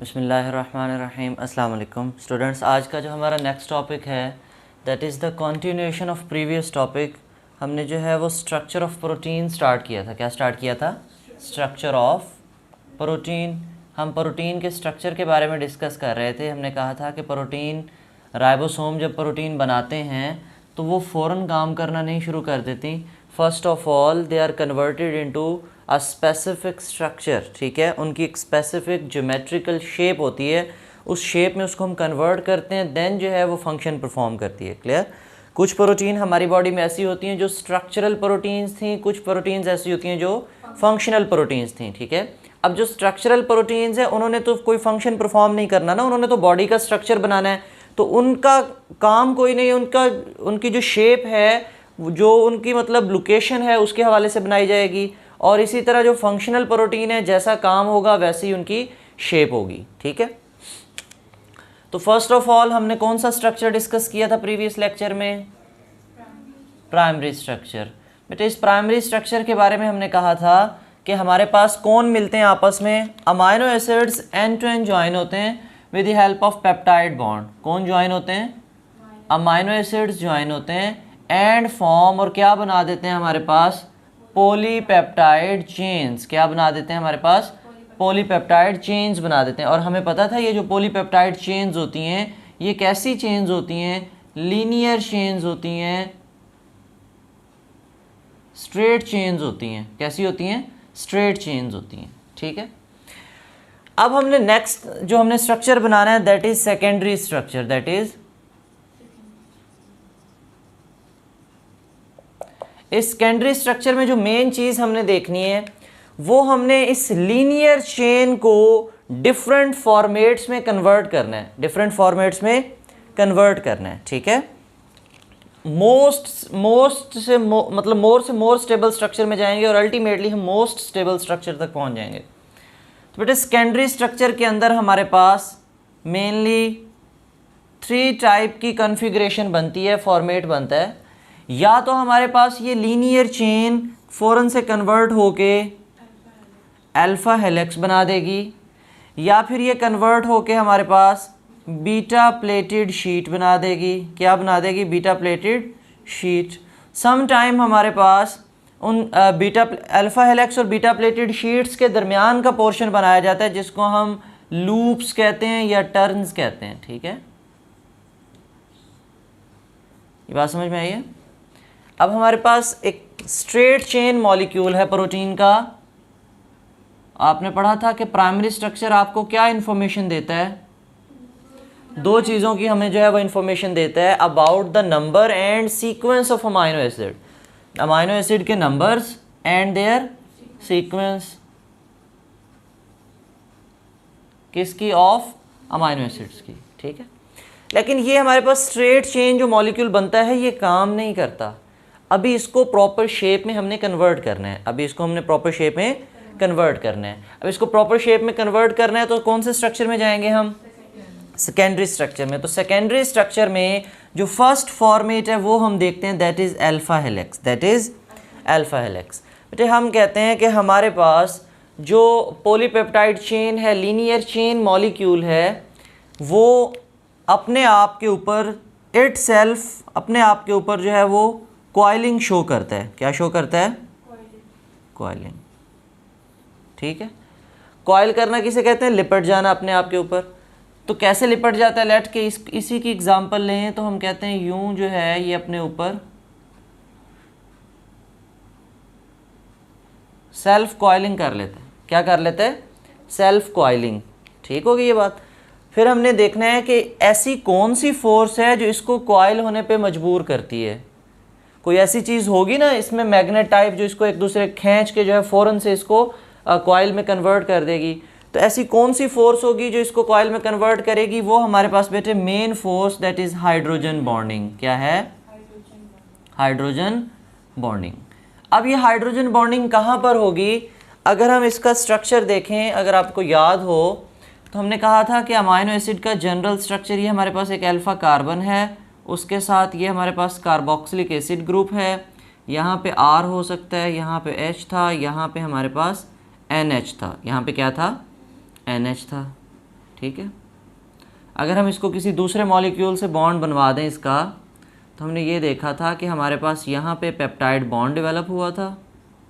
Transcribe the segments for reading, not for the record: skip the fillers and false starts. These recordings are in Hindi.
बिस्मिल्लाहिर्रहमानिर्रहीम। अस्सलाम वालेकुम स्टूडेंट्स। आज का जो हमारा नेक्स्ट टॉपिक है that is the continuation of previous topic. हमने जो है वो स्ट्रक्चर ऑफ प्रोटीन स्टार्ट किया था। क्या स्टार्ट किया था? Structure of protein. हम प्रोटीन के स्ट्रक्चर के बारे में डिस्कस कर रहे थे। हमने कहा था कि प्रोटीन, राइबोसोम जब प्रोटीन बनाते हैं तो वो फ़ौरन काम करना नहीं शुरू कर देती। First of all they are converted into a specific structure. ठीक है, उनकी एक स्पेसिफिक ज्योमेट्रिकल शेप होती है, उस शेप में उसको हम कन्वर्ट करते हैं, देन जो है वो फंक्शन परफॉर्म करती है। क्लियर? कुछ प्रोटीन हमारी बॉडी में ऐसी होती हैं जो स्ट्रक्चरल प्रोटीन्स थी, कुछ प्रोटीन्स ऐसी होती हैं जो फंक्शनल प्रोटीन्स थी। ठीक है, अब जो स्ट्रक्चरल प्रोटीन्स हैं उन्होंने तो कोई फंक्शन परफॉर्म नहीं करना ना, उन्होंने तो बॉडी का स्ट्रक्चर बनाना है, तो उनका काम कोई नहीं, उनकी जो शेप है, जो उनकी मतलब लोकेशन है, उसके हवाले से बनाई जाएगी। और इसी तरह जो फंक्शनल प्रोटीन है, जैसा काम होगा वैसी ही उनकी शेप होगी। ठीक है, तो फर्स्ट ऑफ ऑल हमने कौन सा स्ट्रक्चर डिस्कस किया था प्रीवियस लेक्चर में? Primary structure. बेटे इस प्राइमरी स्ट्रक्चर के बारे में हमने कहा था कि हमारे पास कौन मिलते हैं आपस में? Amino acids end to end join होते हैं with the help of peptide bond. कौन ज्वाइन होते हैं? अमाइनो एसिड्स ज्वाइन होते हैं एंड फॉर्म, और क्या बना देते हैं हमारे पास? Polypeptide chains. क्या बना देते हैं हमारे पास? पॉलीपेप्टाइड चेन्स बना देते हैं। और हमें पता था ये जो पॉलीपेप्टाइड चेन्स होती हैं ये कैसी चेन्स होती हैं? लीनियर चेन्स होती हैं, स्ट्रेट चेन्स होती हैं। कैसी होती हैं? स्ट्रेट चेन्स होती हैं। ठीक है, अब हमने नेक्स्ट जो हमने स्ट्रक्चर बनाना है that is secondary structure. That is इस सेकेंडरी स्ट्रक्चर में जो मेन चीज़ हमने देखनी है वो हमने इस लीनियर चेन को डिफरेंट फॉर्मेट्स में कन्वर्ट करना है, डिफरेंट फॉर्मेट्स में कन्वर्ट करना है। ठीक है, मोर से मोर स्टेबल स्ट्रक्चर में जाएंगे और अल्टीमेटली हम मोस्ट स्टेबल स्ट्रक्चर तक पहुंच जाएंगे। तो बेटे सेकेंडरी स्ट्रक्चर के अंदर हमारे पास मेनली 3 टाइप की कॉन्फ़िगरेशन बनती है, फॉर्मेट बनता है। या तो हमारे पास ये लीनियर चेन फ़ौरन से कन्वर्ट होके अल्फ़ा हेलिक्स बना देगी, या फिर ये कन्वर्ट होके हमारे पास बीटा प्लेटेड शीट बना देगी। क्या बना देगी? Beta pleated sheet. Some time हमारे पास उन अल्फ़ा हेलिक्स और बीटा प्लेटेड शीट्स के दरमियान का पोर्शन बनाया जाता है जिसको हम लूप्स कहते हैं या टर्न्स कहते हैं। ठीक है, ये बात समझ में आई है? अब हमारे पास एक स्ट्रेट चेन मॉलिक्यूल है प्रोटीन का। आपने पढ़ा था कि प्राइमरी स्ट्रक्चर आपको क्या इन्फॉर्मेशन देता है? 2 चीज़ों की हमें जो है वो इन्फॉर्मेशन देता है, about the number and sequence of amino acid. Amino acid के नंबर्स एंड देयर सीक्वेंस। किसकी? ऑफ अमाइनो एसिड्स की। ठीक है, लेकिन ये हमारे पास स्ट्रेट चेन जो मॉलिक्यूल बनता है ये काम नहीं करता। अभी इसको प्रॉपर शेप में हमने कन्वर्ट करना है। अब इसको प्रॉपर शेप में कन्वर्ट करना है तो कौन से स्ट्रक्चर में जाएंगे हम? सेकेंडरी स्ट्रक्चर में। तो सेकेंडरी स्ट्रक्चर में जो फर्स्ट फॉर्मेट है वो हम देखते हैं that is alpha helix. That is alpha helix. बेटे हम कहते हैं कि हमारे पास जो पॉलीपेप्टाइड चेन है, लीनियर चेन मॉलिक्यूल है, वो अपने आप के ऊपर अपने आप के ऊपर जो है वो कॉइलिंग शो करता है। क्या शो करता है? कॉइलिंग। ठीक है, कॉइल करना किसे कहते हैं? लिपट जाना अपने आप के ऊपर। तो कैसे लिपट जाता है? लेट के इसी की एग्जांपल लें तो हम कहते हैं यूं जो है ये अपने ऊपर सेल्फ कॉइलिंग कर लेते हैं। क्या कर लेते हैं? Self coiling. ठीक होगी ये बात। फिर हमने देखना है कि ऐसी कौन सी फोर्स है जो इसको कॉइल होने पे मजबूर करती है। कोई ऐसी चीज़ होगी ना इसमें मैग्नेट टाइप जो इसको एक दूसरे खींच के जो है फ़ौरन से इसको कॉइल में कन्वर्ट कर देगी। तो ऐसी कौन सी फोर्स होगी जो इसको कॉइल में कन्वर्ट करेगी? वो हमारे पास बेटे main force that is hydrogen bonding. क्या है? Hydrogen bonding. अब ये हाइड्रोजन बॉन्डिंग कहाँ पर होगी? अगर हम इसका स्ट्रक्चर देखें, अगर आपको याद हो तो हमने कहा था कि अमाइनो एसिड का जनरल स्ट्रक्चर ये हमारे पास एक अल्फ़ा कार्बन है, उसके साथ ये हमारे पास कार्बोक्सिलिक एसिड ग्रुप है, यहाँ पे R हो सकता है, यहाँ पे H था, यहाँ पे हमारे पास NH था, यहाँ पे क्या था? NH था। ठीक है। अगर हम इसको किसी दूसरे मॉलिक्यूल से बॉन्ड बनवा दें इसका, तो हमने ये देखा था कि हमारे पास यहाँ पे पेप्टाइड बॉन्ड डेवलप हुआ था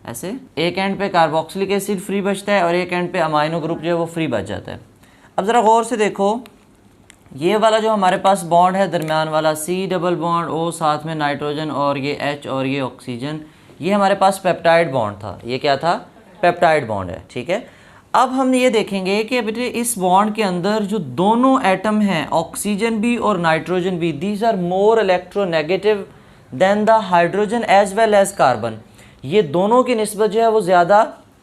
ऐसे, एक एंड पे कार्बोक्सिलिक एसिड फ्री बचता है और एक एंड पे अमाइनो ग्रुप जो है वो फ्री बच जाता है। अब ज़रा गौर से देखो, ये वाला जो हमारे पास बॉन्ड है दरमियान वाला C डबल बॉन्ड O साथ में नाइट्रोजन और ये H और ये ऑक्सीजन, ये हमारे पास पेप्टाइड बॉन्ड था। ये क्या था? पेप्टाइड बॉन्ड है, ठीक है। अब हम ये देखेंगे कि बेटे इस बॉन्ड के अंदर जो दोनों एटम हैं, ऑक्सीजन भी और नाइट्रोजन भी, these are more electronegative than the hydrogen as well as carbon. ये दोनों की निस्बत जो है वो ज़्यादा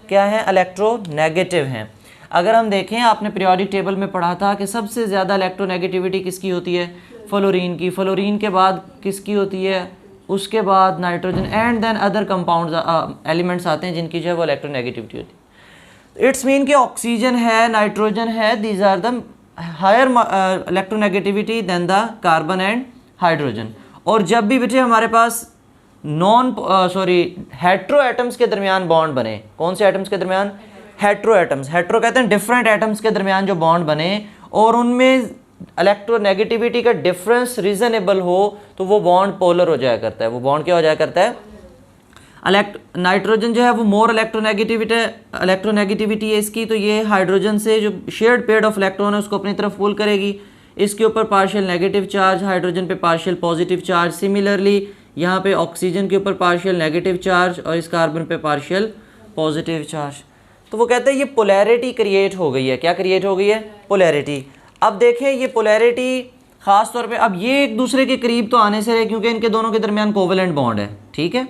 क्या है? इलेक्ट्रोनेगेटिव हैं। अगर हम देखें, आपने पीरियोडिक टेबल में पढ़ा था कि सबसे ज़्यादा इलेक्ट्रोनेगेटिविटी किसकी होती है? फ्लोरीन की। फ्लोरीन के बाद किसकी होती है? उसके बाद nitrogen and then other compounds elements आते हैं जिनकी जो है वो इलेक्ट्रोनेगेटिविटी होती है। इट्स मीन कि ऑक्सीजन है, नाइट्रोजन है, these are the higher electronegativity than the carbon and hydrogen. और जब भी बेटे हमारे पास हेट्रो एटम्स के दरमियान बॉन्ड बने, कौन से एटम्स के दरमियान? Hetero atoms. हेट्रो कहते हैं डिफरेंट एटम्स के दरमियान जो बॉन्ड बने और उनमें इलेक्ट्रोनेगेटिविटी का डिफरेंस रीजनेबल हो, तो वो बॉन्ड पोलर हो जाया करता है। वो बॉन्ड क्या हो जाया करता है? नाइट्रोजन जो है वो मोर इलेक्ट्रोनेगेटिविटी है इसकी, तो ये हाइड्रोजन से जो शेयर्ड पेयर ऑफ इलेक्ट्रॉन है उसको अपनी तरफ पुल करेगी। इसके ऊपर पार्शियल नेगेटिव चार्ज, हाइड्रोजन पे पार्शियल पॉजिटिव चार्ज। सिमिलरली यहाँ पे ऑक्सीजन के ऊपर पार्शियल नेगेटिव चार्ज और इस कार्बन पे पार्शियल पॉजिटिव चार्ज। तो वो कहते हैं ये पोलैरिटी क्रिएट हो गई है। क्या क्रिएट हो गई है? पोलैरिटी। अब देखें ये पोलैरिटी ख़ास तौर पे, अब ये एक दूसरे के करीब तो आने से रहे क्योंकि इनके दोनों के दरमियान कोवेलेंट बॉन्ड है, ठीक है।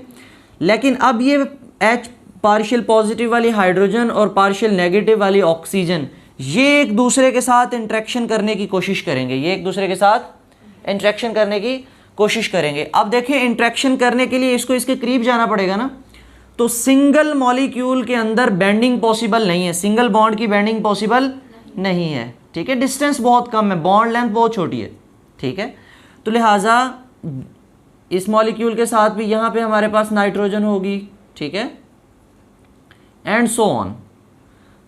लेकिन अब ये H पार्शियल पॉजिटिव वाली हाइड्रोजन और पार्शियल नेगेटिव वाली ऑक्सीजन, ये एक दूसरे के साथ इंटरेक्शन करने की कोशिश करेंगे। ये एक दूसरे के साथ इंटरेक्शन करने की कोशिश करेंगे। अब देखें, इंटरेक्शन करने के लिए इसको इसके करीब जाना पड़ेगा ना, तो सिंगल मॉलिक्यूल के अंदर बेंडिंग पॉसिबल नहीं है, सिंगल बॉन्ड की बेंडिंग पॉसिबल नहीं है, ठीक है। डिस्टेंस बहुत कम है, बॉन्ड लेंथ बहुत छोटी है, ठीक है। तो लिहाजा इस मॉलिक्यूल के साथ भी यहाँ पे हमारे पास नाइट्रोजन होगी, ठीक है, एंड सो ऑन।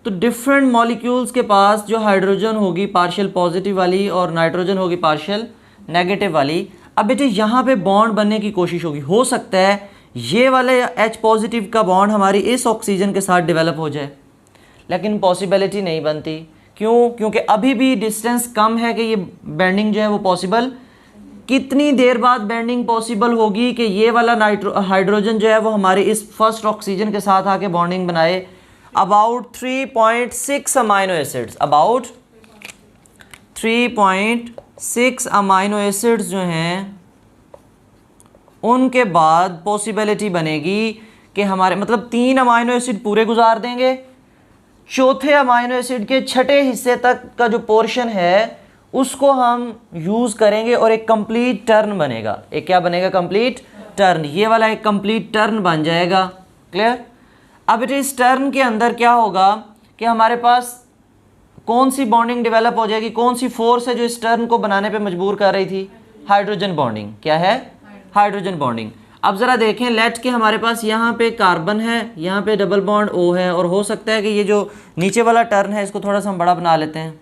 तो डिफरेंट मॉलिक्यूल्स के पास जो हाइड्रोजन होगी पार्शियल पॉजिटिव वाली और नाइट्रोजन होगी पार्शियल नेगेटिव वाली। अब बेटे यहाँ पे बॉन्ड बनने की कोशिश होगी। हो सकता है ये वाले H पॉजिटिव का बॉन्ड हमारी इस ऑक्सीजन के साथ डेवलप हो जाए, लेकिन पॉसिबिलिटी नहीं बनती। क्यों? क्योंकि अभी भी डिस्टेंस कम है कि ये बेंडिंग जो है वो पॉसिबल। कितनी देर बाद बेंडिंग पॉसिबल होगी कि ये वाला हाइड्रोजन जो है वो हमारे इस फर्स्ट ऑक्सीजन के साथ आके बॉन्डिंग बनाए? About 3.6 amino acids, about 3.6 amino acids जो हैं उनके बाद पॉसिबिलिटी बनेगी कि हमारे मतलब 3 अमाइनो एसिड पूरे गुजार देंगे, चौथे अमाइनो एसिड के छठे हिस्से तक का जो पोर्शन है उसको हम यूज़ करेंगे और एक कंप्लीट टर्न बनेगा। एक क्या बनेगा? Complete turn. ये वाला एक कंप्लीट टर्न बन जाएगा। क्लियर? अब इस टर्न के अंदर क्या होगा कि हमारे पास कौन सी बॉन्डिंग डेवलप हो जाएगी? कौन सी फोर्स है जो इस टर्न को बनाने पे मजबूर कर रही थी? Hydrogen bonding. क्या है? Hydrogen bonding. अब ज़रा देखें, लेट के हमारे पास यहाँ पे कार्बन है, यहाँ पे डबल बॉन्ड O है, और हो सकता है कि ये जो नीचे वाला टर्न है इसको थोड़ा सा हम बड़ा बना लेते हैं।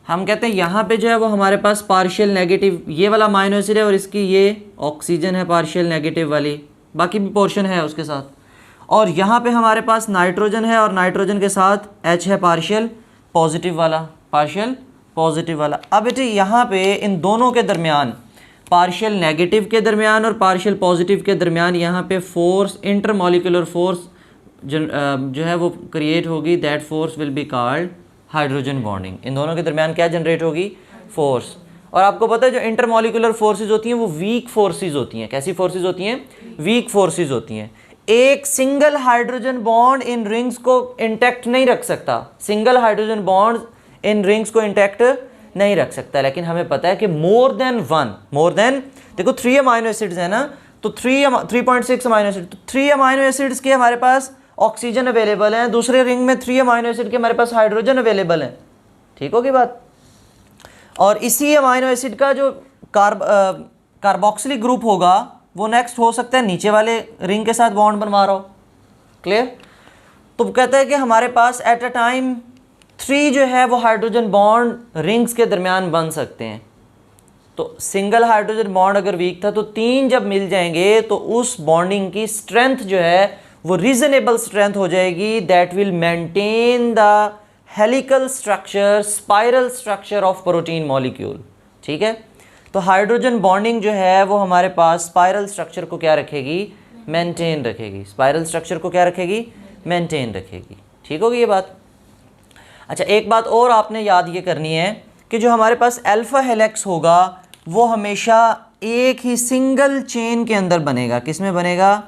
हम कहते हैं यहाँ पे जो है वो हमारे पास पार्शियल नेगेटिव ये वाला अमाइनो एसिड है और इसकी ये ऑक्सीजन है पार्शियल नेगेटिव वाली, बाकी भी पोर्शन है उसके साथ। और यहाँ पे हमारे पास नाइट्रोजन है और नाइट्रोजन के साथ H है पार्शियल पॉजिटिव वाला, पार्शियल पॉजिटिव वाला। अब बेटे यहाँ पे इन दोनों के दरमियान, पार्शियल नेगेटिव के दरमियान और पार्शियल पॉजिटिव के दरमियान यहाँ पे फोर्स, इंटरमॉलिक्यूलर फोर्स जो है वो क्रिएट होगी। That force will be called hydrogen bonding. इन दोनों के दरमियान क्या जनरेट होगी? फोर्स। और आपको पता है जो इंटरमॉलिक्यूलर फोर्सेज होती हैं वो वीक फोर्सेज होती हैं। कैसी फोर्सेज होती हैं? वीक फोर्सेज होती हैं। एक single hydrogen bond in rings को इंटैक्ट नहीं रख सकता, single hydrogen bond in rings को इंटैक्ट नहीं रख सकता। लेकिन हमें पता है कि मोर देन देखो 3 अमाइनो एसिड्स है ना, तो 3.6 अमाइनो एसिड, तो 3 अमाइनो एसिड्स के हमारे पास ऑक्सीजन अवेलेबल है, दूसरे रिंग में 3 अमाइनो एसिड के हमारे पास हाइड्रोजन अवेलेबल है। ठीक होगी बात? और इसी अमाइनो एसिड का जो कार्बोक्सिलिक ग्रुप होगा वो नेक्स्ट हो सकता है नीचे वाले रिंग के साथ बॉन्ड बनवा रहा हो। क्लियर। तो कहता है कि हमारे पास एट अ टाइम 3 जो है वो हाइड्रोजन बॉन्ड रिंग्स के दरमियान बन सकते हैं। तो सिंगल हाइड्रोजन बॉन्ड अगर वीक था तो 3 जब मिल जाएंगे तो उस बॉन्डिंग की स्ट्रेंथ जो है वो रीजनेबल स्ट्रेंथ हो जाएगी, that will maintain the helical structure, spiral structure of protein molecule. ठीक है, तो हाइड्रोजन बॉन्डिंग जो है वो हमारे पास स्पाइरल स्ट्रक्चर को क्या रखेगी, मेंटेन रखेगी। स्पाइरल स्ट्रक्चर को क्या रखेगी, मेंटेन रखेगी। ठीक होगी ये बात। अच्छा, एक बात और आपने याद ये करनी है कि जो हमारे पास अल्फा हेलिक्स होगा वो हमेशा एक ही सिंगल चेन के अंदर बनेगा। किस में बनेगा,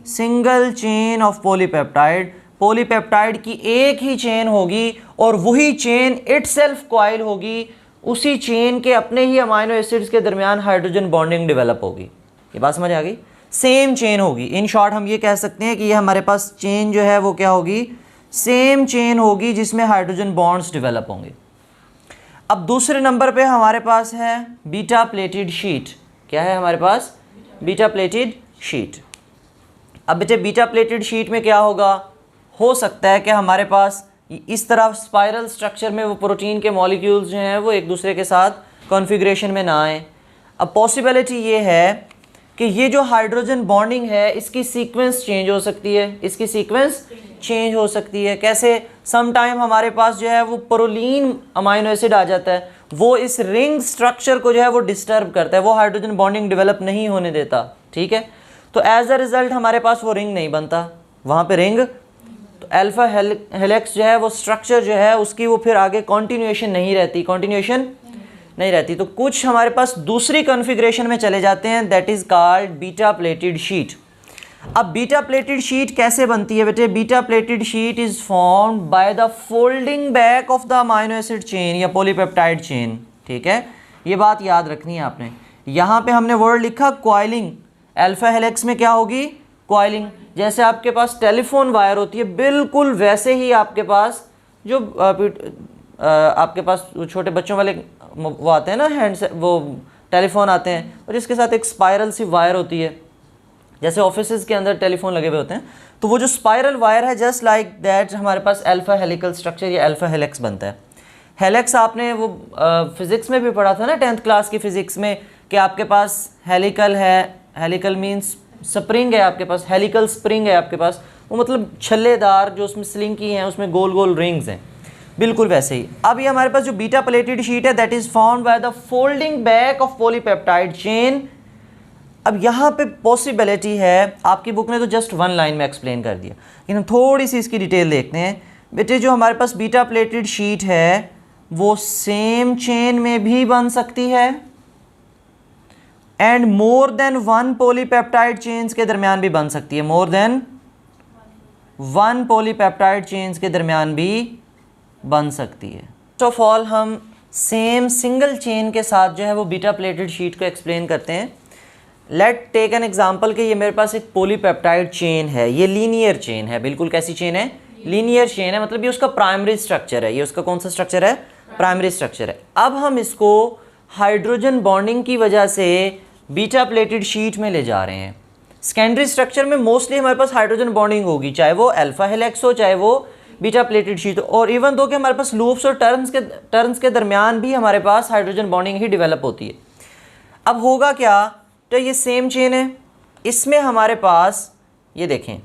single chain of polypeptide. Polypeptide की एक ही चेन होगी और वही चेन इटसेल्फ कॉइल होगी, उसी चेन के अपने ही अमाइनो एसिड्स के दरमियान हाइड्रोजन बॉन्डिंग डेवलप होगी। ये बात समझ आ गई, सेम चेन होगी। इन शॉर्ट हम ये कह सकते हैं कि ये हमारे पास चेन जो है वो क्या होगी, सेम चेन होगी जिसमें हाइड्रोजन बॉन्ड्स डेवलप होंगे। अब दूसरे नंबर पे हमारे पास है बीटा प्लेटेड शीट। क्या है हमारे पास, बीटा प्लेटेड शीट। अब बेटे बीटा प्लेटेड शीट में क्या होगा, हो सकता है कि हमारे पास इस तरह स्पाइरल स्ट्रक्चर में वो प्रोटीन के मॉलिक्यूल्स जो हैं वो एक दूसरे के साथ कॉन्फ़िगरेशन में ना आए। अब पॉसिबिलिटी ये है कि ये जो हाइड्रोजन बॉन्डिंग है इसकी सीक्वेंस चेंज हो सकती है, इसकी सीक्वेंस चेंज हो सकती है। कैसे, सम टाइम हमारे पास जो है वो प्रोलीन अमाइनो एसिड आ जाता है, वो इस रिंग स्ट्रक्चर को जो है वो डिस्टर्ब करता है, वो हाइड्रोजन बॉन्डिंग डेवलप नहीं होने देता। ठीक है, तो एज अ रिजल्ट हमारे पास वो रिंग नहीं बनता, वहाँ पे रिंग, तो अल्फा हेलिक्स जो है वो स्ट्रक्चर जो है उसकी वो फिर आगे कॉन्टिन्यूएशन नहीं रहती, कॉन्टिन्यूएशन नहीं रहती। तो कुछ हमारे पास दूसरी कॉन्फ़िगरेशन में चले जाते हैं, that is called beta pleated sheet. अब बीटा प्लेटेड शीट कैसे बनती है बेटे, beta pleated sheet is formed by the folding back of the amino acid chain या पॉलीपेप्टाइड चेन। ठीक है, ये बात याद रखनी है आपने। यहाँ पे हमने वर्ड लिखा कॉइलिंग, अल्फा हेलिक्स में क्या होगी, कॉइलिंग। जैसे आपके पास टेलीफोन वायर होती है, बिल्कुल वैसे ही आपके पास जो आपके पास छोटे बच्चों वाले वो आते हैं ना, हैंड से वो टेलीफोन आते हैं और इसके साथ एक स्पाइरल सी वायर होती है, जैसे ऑफिसेज के अंदर टेलीफोन लगे हुए होते हैं, तो वो जो स्पाइरल वायर है जस्ट लाइक दैट हमारे पास अल्फा हेलिकल स्ट्रक्चर या अल्फा हेलिक्स बनता है। हेलिक्स आपने वो फिज़िक्स में भी पढ़ा था ना, 10th क्लास की फ़िज़िक्स में, कि आपके पास हेलिकल है, हेलिकल मीन्स स्प्रिंग है आपके पास, हेलिकल स्प्रिंग है आपके पास, वो मतलब छल्लेदार जो उसमें स्लिंकी हैं, उसमें गोल गोल रिंग्स हैं, बिल्कुल वैसे ही। अब ये हमारे पास जो बीटा प्लेटेड शीट है that is formed by the folding back of polypeptide chain. अब यहाँ पे पॉसिबिलिटी है, आपकी बुक ने तो जस्ट 1 लाइन में एक्सप्लेन कर दिया, लेकिन हम थोड़ी सी इसकी डिटेल देखते हैं। बेटे जो हमारे पास बीटा प्लेटेड शीट है वो सेम चेन में भी बन सकती है and more than 1 polypeptide chains के दरमियान भी बन सकती है, मोर देन 1 पॉलीपेप्टाइड चेन्स के दरमियान भी बन सकती है। फर्स्ट ऑफ ऑल हम सेम सिंगल चेन के साथ जो है वो बीटा प्लेटेड शीट को एक्सप्लेन करते हैं। लेट टेक एन एग्जांपल कि ये मेरे पास एक पॉलीपेप्टाइड चेन है, ये लीनियर चेन है। बिल्कुल कैसी चेन है, लीनियर चेन है, मतलब ये उसका प्राइमरी स्ट्रक्चर है। ये उसका कौन सा स्ट्रक्चर है, प्राइमरी स्ट्रक्चर है। अब हम इसको हाइड्रोजन बॉन्डिंग की वजह से बीटा प्लेटेड शीट में ले जा रहे हैं। सेकेंडरी स्ट्रक्चर में मोस्टली हमारे पास हाइड्रोजन बॉन्डिंग होगी, चाहे वो अल्फा हेलिक्स हो, चाहे वो बीटा प्लेटेड शीट हो, और इवन दो कि हमारे पास लूप्स और टर्न्स के दरमियान भी हमारे पास हाइड्रोजन बॉन्डिंग ही डेवलप होती है। अब होगा क्या, तो ये सेम चेन है, इसमें हमारे पास ये देखें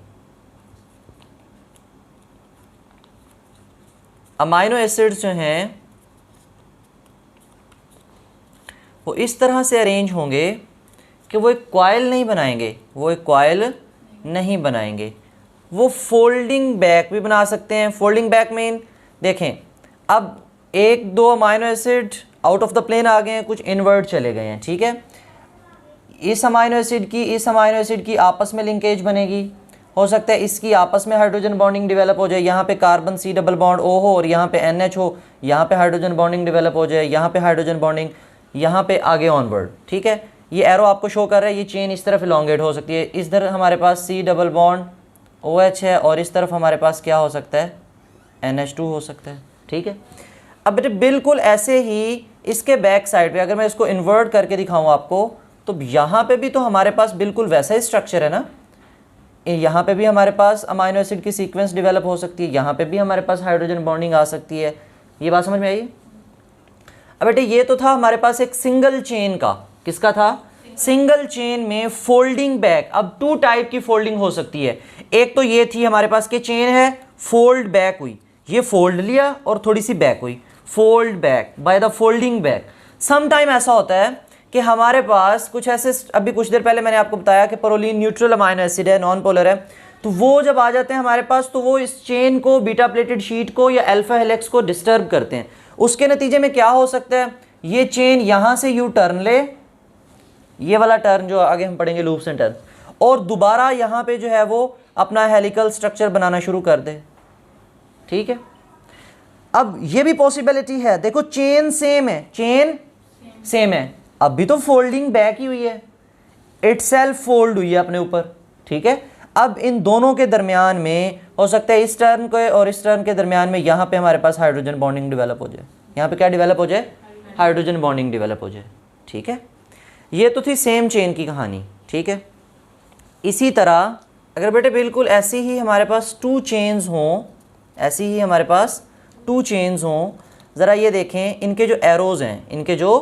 अमाइनो एसिड्स जो हैं वो इस तरह से अरेंज होंगे कि वो एक कॉइल नहीं बनाएंगे, वो एक कॉइल नहीं बनाएंगे, वो फोल्डिंग बैक भी बना सकते हैं। फोल्डिंग बैक में देखें, अब 1-2 amino acid out of the plane आ गए हैं, कुछ इनवर्ट चले गए हैं। ठीक है, इस अमाइनो एसिड की आपस में लिंकेज बनेगी, हो सकता है इसकी आपस में हाइड्रोजन बॉन्डिंग डेवलप हो जाए, यहाँ पे carbon C double bond O हो और यहाँ पे NH हो, यहाँ पे हाइड्रोजन बॉन्डिंग डेवलप हो जाए, यहाँ पे हाइड्रोजन बॉन्डिंग, यहाँ पे आगे ऑनवर्ड। ठीक है, ये एरो आपको शो कर रहा है, ये चेन इस तरफ इलोंगेट हो सकती है, इस तरफ हमारे पास C डबल बॉन्ड OH है और इस तरफ हमारे पास क्या हो सकता है, NH2 हो सकता है। ठीक है, अब बेटे बिल्कुल ऐसे ही इसके बैक साइड पे अगर मैं इसको इन्वर्ट करके दिखाऊँ आपको, तो यहाँ पे भी तो हमारे पास बिल्कुल वैसा ही स्ट्रक्चर है ना, यहाँ पे भी हमारे पास अमाइनो एसिड की सीक्वेंस डेवलप हो सकती है, यहाँ पे भी हमारे पास हाइड्रोजन बॉन्डिंग आ सकती है। ये बात समझ में आई? अब बेटे ये तो था हमारे पास एक सिंगल चेन का, किसका था? सिंगल चेन में फोल्डिंग बैक। अब 2 टाइप की फोल्डिंग हो सकती है। एक तो ये थी हमारे पास कि चेन है, फोल्ड बैक हुई, ये फोल्ड लिया और थोड़ी सी बैक हुई, fold back by the folding back. Some time ऐसा होता है कि हमारे पास कुछ ऐसे, अभी कुछ देर पहले मैंने आपको बताया कि प्रोलीन न्यूट्रल अमाइनो एसिड है, नॉन पोलर है, तो वो जब आ जाते हैं हमारे पास तो वो इस चेन को, बीटा प्लेटेड शीट को या अल्फा हेलिक्स को डिस्टर्ब करते हैं। उसके नतीजे में क्या हो सकता है, ये चेन यहाँ से यू टर्न ले, ये वाला टर्न जो आगे हम पढ़ेंगे लूप्स एंड टर्न, और दोबारा यहाँ पे जो है वो अपना हेलिकल स्ट्रक्चर बनाना शुरू कर दे। ठीक है, अब ये भी पॉसिबिलिटी है, देखो चेन सेम है, चेन सेम है, अब भी तो फोल्डिंग बैक ही हुई है, इटसेल्फ फोल्ड हुई है अपने ऊपर। ठीक है, अब इन दोनों के दरमियान में हो सकता है इस टर्न के और इस टर्न के दरमियान में यहाँ पे हमारे पास हाइड्रोजन बॉन्डिंग डेवलप हो जाए। यहाँ पे क्या डेवलप हो जाए? हाइड्रोजन बॉन्डिंग डेवलप हो जाए। ठीक है, ये तो थी सेम चेन की कहानी। ठीक है, इसी तरह अगर बेटे बिल्कुल ऐसी ही हमारे पास 2 चेन्स हों, ऐसी ही हमारे पास 2 चेन्स हों, ज़रा ये देखें, इनके जो एरोज़ हैं, इनके जो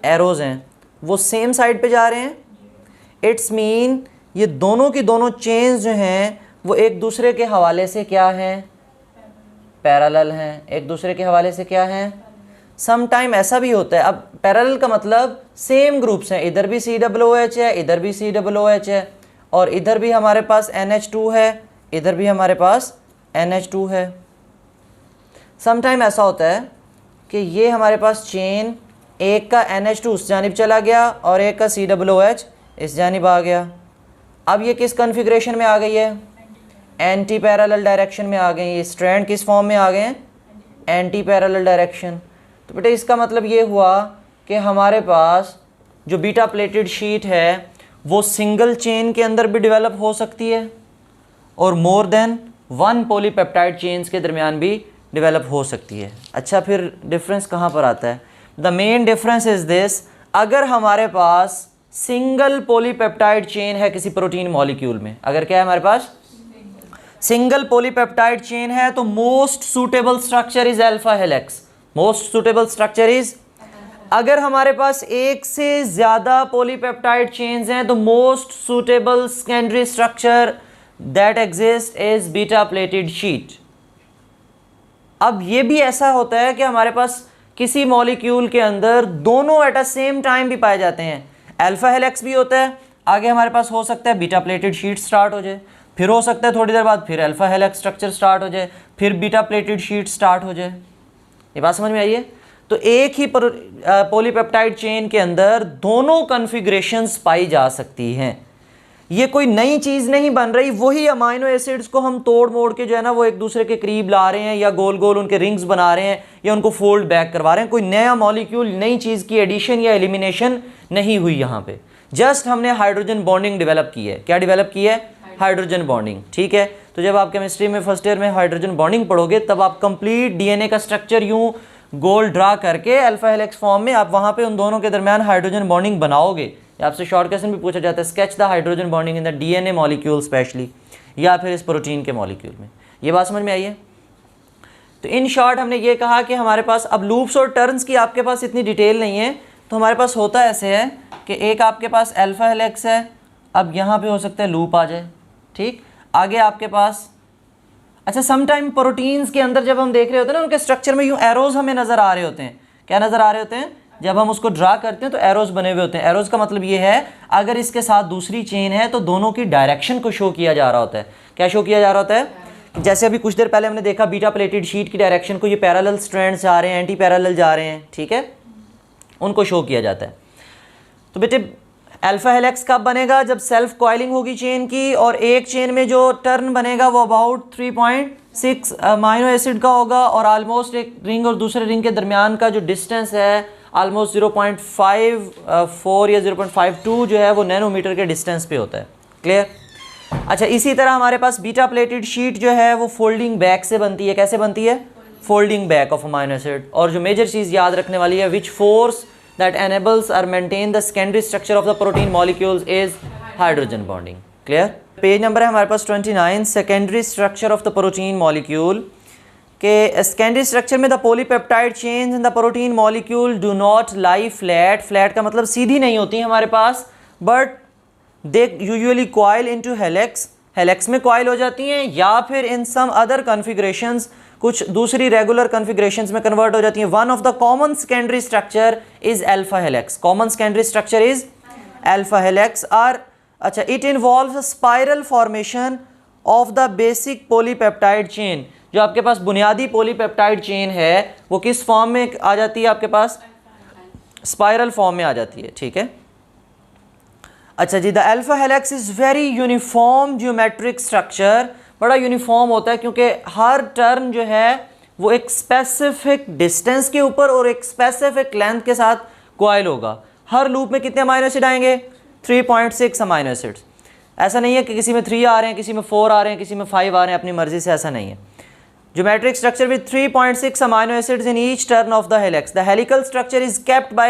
एरोज़ हैं वो सेम साइड पे जा रहे हैं। इट्स मीन ये दोनों की दोनों चेन्स जो हैं वो एक दूसरे के हवाले से क्या हैं? पैरेलल हैं। एक दूसरे के हवाले से क्या हैं? सम टाइम ऐसा भी होता है, अब पैरेलल का मतलब सेम ग्रुप्स हैं, इधर भी COOH है, इधर भी COOH है, और इधर भी हमारे पास NH2 है, इधर भी हमारे पास NH2 है। सम टाइम ऐसा होता है कि ये हमारे पास चेन, एक का NH2 उस जानिब चला गया और एक का COOH इस जानिब आ गया। अब ये किस कन्फिग्रेशन में आ गई है? एंटी पैरेलल डायरेक्शन में आ गई। ये स्ट्रैंड किस फॉर्म में आ गए हैं? Anti parallel direction. तो बेटे इसका मतलब ये हुआ कि हमारे पास जो बीटा प्लेटेड शीट है वो सिंगल चेन के अंदर भी डेवलप हो सकती है और मोर देन 1 पॉलीपेप्टाइड चेन्स के दरमियान भी डेवलप हो सकती है। अच्छा, फिर डिफरेंस कहाँ पर आता है? The main difference is this, अगर हमारे पास सिंगल पॉलीपेप्टाइड चेन है किसी प्रोटीन मॉलिक्यूल में, अगर क्या है हमारे पास सिंगल पॉलीपेप्टाइड चेन है, तो most suitable structure is alpha helix. Most suitable structure is, अगर हमारे पास एक से ज़्यादा पॉलीपेप्टाइड चेन्स हैं तो most suitable secondary structure that exist is beta pleated sheet. अब ये भी ऐसा होता है कि हमारे पास किसी मॉलिक्यूल के अंदर दोनों एट अ सेम टाइम भी पाए जाते हैं। अल्फा हेलिक्स भी होता है, आगे हमारे पास हो सकता है बीटा प्लेटेड शीट स्टार्ट हो जाए, फिर हो सकता है थोड़ी देर बाद फिर अल्फा हेलिक्स स्ट्रक्चर स्टार्ट हो जाए, फिर बीटा प्लेटेड शीट स्टार्ट हो जाए। ये बात समझ में आई है? तो एक ही पॉलीपेप्टाइड चेन के अंदर दोनों कन्फिग्रेशंस पाई जा सकती हैं। ये कोई नई चीज़ नहीं बन रही, वही अमाइनो एसिड्स को हम तोड़ मोड़ के जो है ना वो एक दूसरे के करीब ला रहे हैं, या गोल गोल उनके रिंग्स बना रहे हैं, या उनको फोल्ड बैक करवा रहे हैं। कोई नया मॉलिक्यूल, नई चीज़ की एडिशन या एलिमिनेशन नहीं हुई यहाँ पे। जस्ट हमने हाइड्रोजन बॉन्डिंग डेवलप की है। क्या डेवलप की है? Hydrogen bonding. ठीक है, तो जब आप केमिस्ट्री में फर्स्ट ईयर में हाइड्रोजन बॉन्डिंग पढ़ोगे तब आप कंप्लीट DNA का स्ट्रक्चर यूँ गोल ड्रा करके अल्फा हेलिक्स फॉर्म में आप वहाँ पे उन दोनों के दरमियान हाइड्रोजन बॉन्डिंग बनाओगे। आपसे शॉर्ट क्वेश्चन भी पूछा जाता है, sketch the hydrogen bonding in the DNA molecule specially, या फिर इस प्रोटीन के मॉलिक्यूल में। ये बात समझ में आई है? तो इन शॉर्ट हमने ये कहा कि हमारे पास अब लूप्स और टर्न्स की आपके पास इतनी डिटेल नहीं है, तो हमारे पास होता ऐसे है कि एक आपके पास अल्फा हेलिक्स है, अब यहाँ पे हो सकता है लूप आ जाए। ठीक, आगे आपके पास, अच्छा समटाइम प्रोटीन्स के अंदर जब हम देख रहे होते हैं ना, उनके स्ट्रक्चर में यूँ एरोज़ हमें नज़र आ रहे होते हैं। क्या नज़र आ रहे होते हैं? जब हम उसको ड्रा करते हैं तो एरोज़ बने हुए होते हैं। एरोज़ का मतलब ये है अगर इसके साथ दूसरी चेन है तो दोनों की डायरेक्शन को शो किया जा रहा होता है। क्या शो किया जा रहा होता है? जैसे अभी कुछ देर पहले हमने देखा बीटा प्लेटेड शीट की डायरेक्शन को, ये पैरेलल स्ट्रैंड्स जा रहे हैं, एंटी पैरेलल जा रहे हैं। ठीक है, उनको शो किया जाता है। तो बेटे अल्फा हेलिक्स कब बनेगा? जब सेल्फ कॉइलिंग होगी चेन की, और एक चेन में जो टर्न बनेगा वो अबाउट 3.6 अमाइनो एसिड का होगा, और ऑलमोस्ट एक रिंग और दूसरे रिंग के दरमियान का जो डिस्टेंस है ऑलमोस्ट 0.54 या 0.52 जो है वो नैनोमीटर के डिस्टेंस पे होता है। क्लियर? अच्छा, इसी तरह हमारे पास बीटा प्लेटेड शीट जो है वो फोल्डिंग बैक से बनती है। कैसे बनती है? Folding back of amino acid. और जो मेजर चीज़ याद रखने वाली है, which force that enables or maintain the secondary structure of the protein molecules is hydrogen bonding. Clear? Page number है हमारे पास 29, secondary structure of the protein molecule के सेकेंडरी स्ट्रक्चर में the polypeptide chains in the protein molecule do not lie flat, flat का मतलब सीधी नहीं होती हमारे पास, but they usually coil into helix, helix में कॉइल हो जाती हैं, या फिर इन सम अदर कन्फिग्रेशंस, कुछ दूसरी रेगुलर कन्फिग्रेशंस में कन्वर्ट हो जाती हैं। One of the common secondary structure is alpha helix, common secondary structure is alpha helix. Are अच्छा, it involves a spiral formation of the basic polypeptide chain. जो आपके पास बुनियादी पॉलीपेप्टाइड चेन है वो किस फॉर्म में आ जाती है आपके पास? स्पाइरल फॉर्म में आ जाती है, ठीक है। अच्छा जी, the alpha helix is very uniform geometric structure, बड़ा यूनिफॉर्म होता है क्योंकि हर टर्न जो है वो एक स्पेसिफिक डिस्टेंस के ऊपर और एक स्पेसिफिक लेंथ के साथ कॉइल होगा। हर लूप में कितने अमाइनो एसिड आएंगे? 3.6 अमाइनो एसिड्स। ऐसा नहीं है कि किसी में 3 आ रहे हैं, किसी में 4 आ रहे हैं, किसी में 5 आ रहे हैं, अपनी मर्जी से, ऐसा नहीं है। Geometric structure with 3.6 amino acids in each turn of the helix. The helical structure is kept by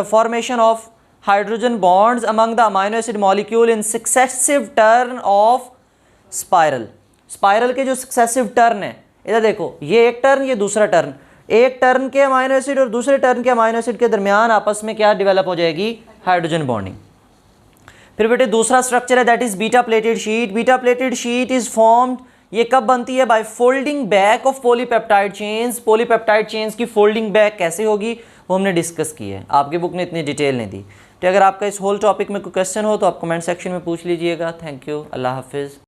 formation of hydrogen bonds among the amino acid molecule in successive turn of spiral. Spiral के जो successive turn है, इधर देखो, ये एक टर्न, ये दूसरा टर्न, एक टर्न के अमाइनो एसिड और दूसरे टर्न के अमाइनो एसिड के दरमियान आपस में क्या डेवलप हो जाएगी? Hydrogen bonding. फिर बेटे दूसरा स्ट्रक्चर है that is beta pleated sheet. Beta pleated sheet is formed, ये कब बनती है? By folding back of polypeptide chains. Polypeptide chains की फोल्डिंग बैक कैसे होगी वो हमने डिस्कस की है, आपकी बुक ने इतनी डिटेल नहीं दी। तो अगर आपका इस होल टॉपिक में कोई क्वेश्चन हो तो आप कमेंट सेक्शन में पूछ लीजिएगा। थैंक यू, अल्लाह हाफिज़।